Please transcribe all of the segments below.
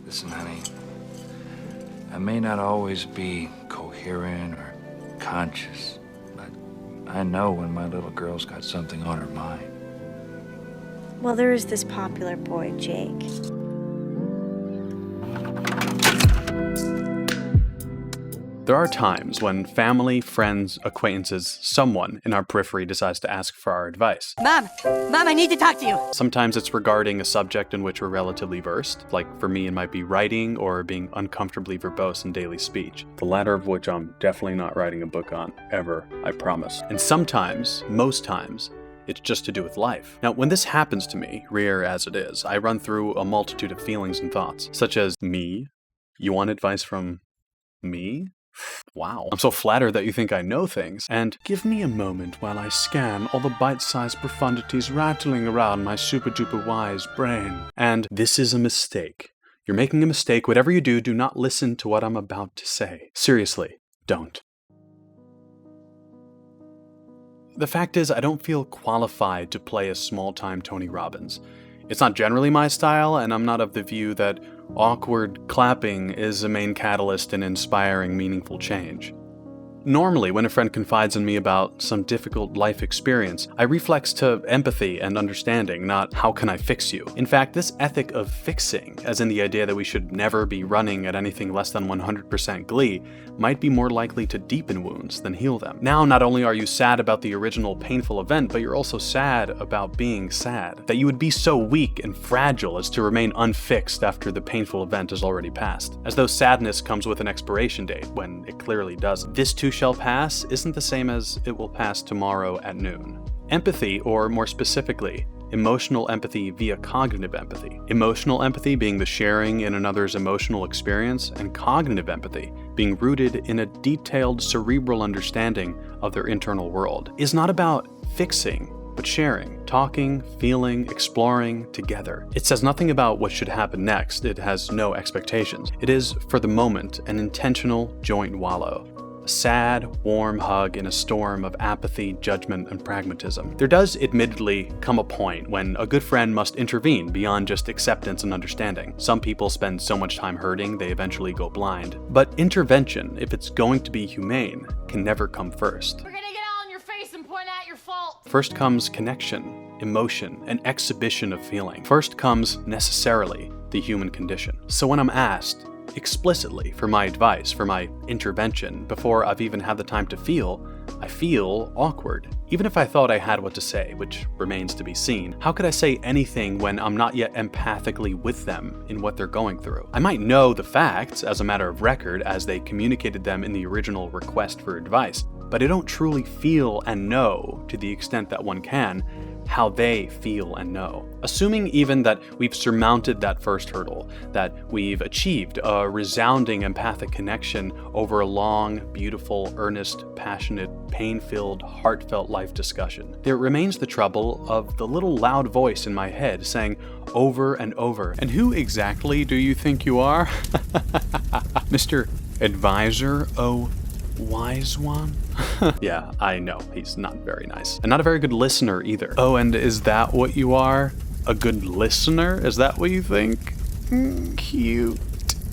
Listen, honey, I may not always be coherent or conscious, but I know when my little girl's got something on her mind. Well, there is this popular boy, Jake. There are times when family, friends, acquaintances, someone in our periphery decides to ask for our advice. Mom, I need to talk to you. Sometimes it's regarding a subject in which we're relatively versed, like for me it might be writing or being uncomfortably verbose in daily speech. The latter of which I'm definitely not writing a book on, ever, I promise. And sometimes, most times, it's just to do with life. Now, when this happens to me, rare as it is, I run through a multitude of feelings and thoughts, such as, me? You want advice from me? Wow. I'm so flattered that you think I know things. And give me a moment while I scan all the bite-sized profundities rattling around my super-duper wise brain. And this is a mistake. You're making a mistake. Whatever you do, do not listen to what I'm about to say. Seriously, don't. The fact is, I don't feel qualified to play a small-time Tony Robbins. It's not generally my style, and I'm not of the view that awkward clapping is a main catalyst in inspiring meaningful change. Normally, when a friend confides in me about some difficult life experience, I reflex to empathy and understanding, not how can I fix you. In fact, this ethic of fixing, as in the idea that we should never be running at anything less than 100% glee, might be more likely to deepen wounds than heal them. Now, not only are you sad about the original painful event, but you're also sad about being sad. That you would be so weak and fragile as to remain unfixed after the painful event has already passed. As though sadness comes with an expiration date, when it clearly doesn't. This too shall pass isn't the same as it will pass tomorrow at noon. Empathy, or more specifically, emotional empathy via cognitive empathy. Emotional empathy being the sharing in another's emotional experience, and cognitive empathy being rooted in a detailed cerebral understanding of their internal world, is not about fixing, but sharing, talking, feeling, exploring together. It says nothing about what should happen next. It has no expectations. It is, for the moment, an intentional joint wallow. Sad, warm hug in a storm of apathy, judgment, and pragmatism. There does admittedly come a point when a good friend must intervene beyond just acceptance and understanding. Some people spend so much time hurting, they eventually go blind. But intervention, if it's going to be humane, can never come first. We're gonna get all in your face and point out your faults. First comes connection, emotion, an exhibition of feeling. First comes, necessarily, the human condition. So when I'm asked, explicitly for my advice, for my intervention, before I've even had the time to feel, I feel awkward. Even if I thought I had what to say, which remains to be seen, how could I say anything when I'm not yet empathically with them in what they're going through? I might know the facts as a matter of record as they communicated them in the original request for advice, but I don't truly feel and know, to the extent that one can, how they feel and know. Assuming even that we've surmounted that first hurdle, that we've achieved a resounding empathic connection over a long, beautiful, earnest, passionate, pain-filled, heartfelt life discussion, there remains the trouble of the little loud voice in my head saying over and over, "And who exactly do you think you are?" Mr. Advisor, oh wise one? Yeah, I know, he's not very nice. And not a very good listener either. Oh, and is that what you are? A good listener? Is that what you think? Cute.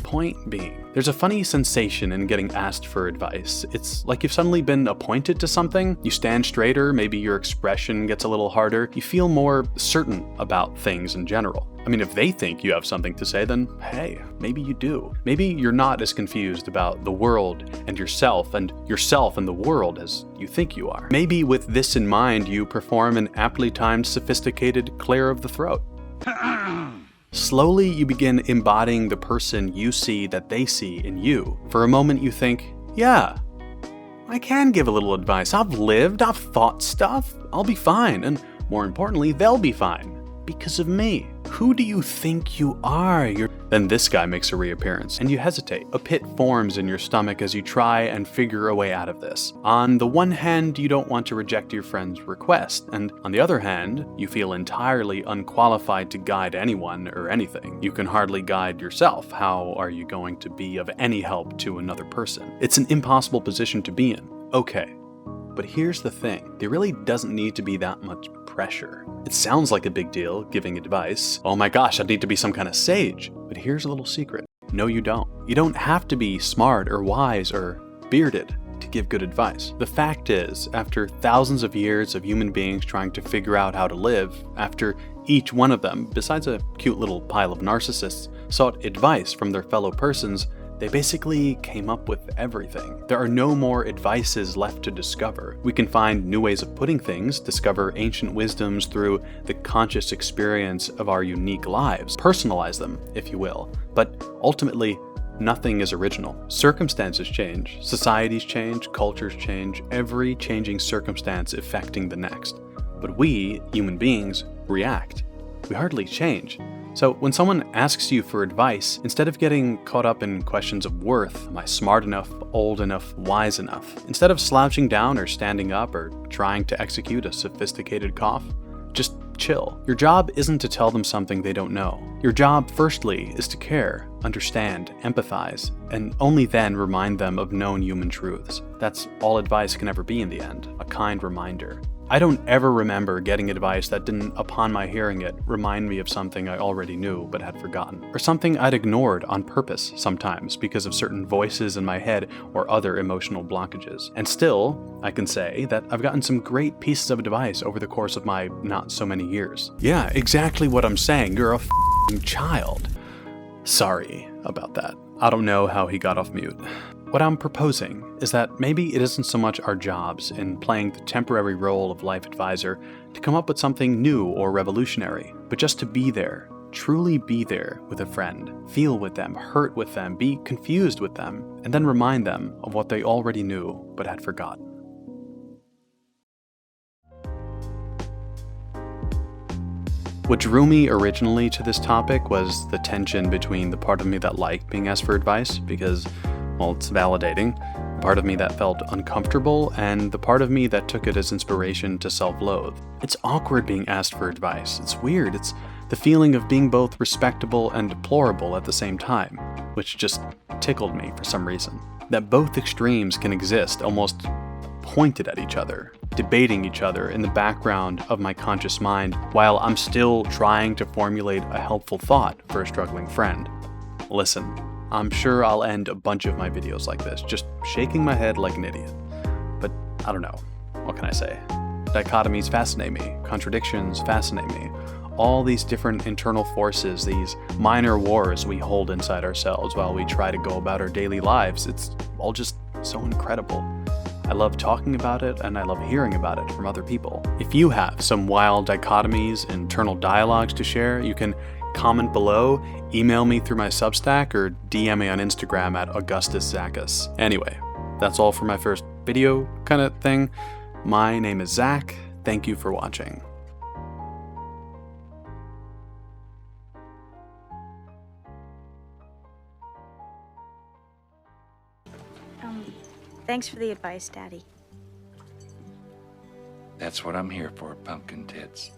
Point being, there's a funny sensation in getting asked for advice. It's like you've suddenly been appointed to something. You stand straighter, maybe your expression gets a little harder. You feel more certain about things in general. I mean, if they think you have something to say, then hey, maybe you do. Maybe you're not as confused about the world and yourself and the world as you think you are. Maybe with this in mind, you perform an aptly timed, sophisticated clear of the throat. Slowly, you begin embodying the person you see that they see in you. For a moment, you think, yeah, I can give a little advice. I've lived, I've thought stuff. I'll be fine. And more importantly, they'll be fine. Because of me. Who do you think you are? Then this guy makes a reappearance, and you hesitate. A pit forms in your stomach as you try and figure a way out of this. On the one hand, you don't want to reject your friend's request, and on the other hand, you feel entirely unqualified to guide anyone or anything. You can hardly guide yourself. How are you going to be of any help to another person? It's an impossible position to be in. Okay. But here's the thing, there really doesn't need to be that much pressure. It sounds like a big deal, giving advice. Oh my gosh, I'd need to be some kind of sage. But here's a little secret. No, you don't. You don't have to be smart or wise or bearded to give good advice. The fact is, after thousands of years of human beings trying to figure out how to live, after each one of them, besides a cute little pile of narcissists, sought advice from their fellow persons, they basically came up with everything. There are no more advices left to discover. We can find new ways of putting things, discover ancient wisdoms through the conscious experience of our unique lives, personalize them, if you will. But ultimately, nothing is original. Circumstances change, societies change, cultures change, every changing circumstance affecting the next. But we, human beings, react. We hardly change. So when someone asks you for advice, instead of getting caught up in questions of worth, am I smart enough, old enough, wise enough, instead of slouching down or standing up or trying to execute a sophisticated cough, just chill. Your job isn't to tell them something they don't know. Your job, firstly, is to care, understand, empathize, and only then remind them of known human truths. That's all advice can ever be in the end, a kind reminder. I don't ever remember getting advice that didn't, upon my hearing it, remind me of something I already knew but had forgotten, or something I'd ignored on purpose sometimes because of certain voices in my head or other emotional blockages. And still, I can say that I've gotten some great pieces of advice over the course of my not so many years. Yeah, exactly what I'm saying, you're a f***ing child. Sorry about that. I don't know how he got off mute. What I'm proposing is that maybe it isn't so much our jobs in playing the temporary role of life advisor to come up with something new or revolutionary, but just to be there, truly be there with a friend, feel with them, hurt with them, be confused with them, and then remind them of what they already knew but had forgotten. What drew me originally to this topic was the tension between the part of me that liked being asked for advice because, well, it's validating, the part of me that felt uncomfortable, and the part of me that took it as inspiration to self-loathe. It's awkward being asked for advice. It's weird. It's the feeling of being both respectable and deplorable at the same time, which just tickled me for some reason. That both extremes can exist almost pointed at each other, debating each other in the background of my conscious mind while I'm still trying to formulate a helpful thought for a struggling friend. Listen, I'm sure I'll end a bunch of my videos like this, just shaking my head like an idiot. But I don't know. What can I say? Dichotomies fascinate me. Contradictions fascinate me. All these different internal forces, these minor wars we hold inside ourselves while we try to go about our daily lives, it's all just so incredible. I love talking about it, and I love hearing about it from other people. If you have some wild dichotomies, internal dialogues to share, you can comment below, email me through my Substack, or DM me on Instagram at AugustusZachus. Anyway, that's all for my first video kind of thing. My name is Zach. Thank you for watching. Thanks for the advice, Daddy. That's what I'm here for, pumpkin tits.